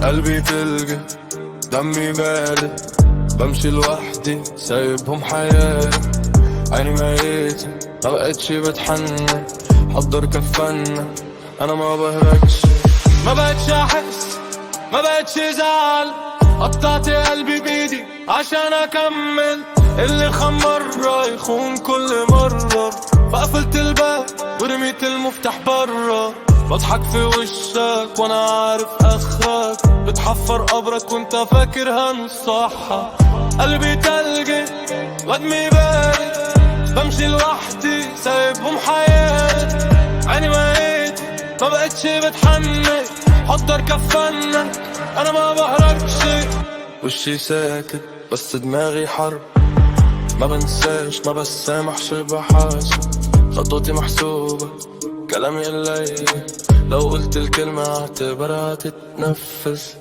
قلبي تلقى دمي بارد، بمشي لوحدي سايبهم حياتي. عيني ميتة ما بقتش بتحنن، حضر كفنا انا ما بهرجش. ما بقتش احس ما بقتش ازعل، قطعت قلبي بايدي عشان اكمل. اللي خان مرة يخون كل مرة، فقفلت الباب ورميت المفتاح برا. بضحك في وشك وانا عارف اخرك، بتحفر قبرك وانت فاكر هنصحى. قلبي تلقي ودمي بارد، بمشي لوحدي سايبهم حياتي. عيني ميت ما بقتش بتحنن، حضر كفنا انا ما بهرجش. وشي ساكت بس دماغي حرب، ما بنساش ما بسامحش بحاسب. خطوتي محسوبة كلامي قليل، لو قلت الكلمة اعتبرها تتنفس.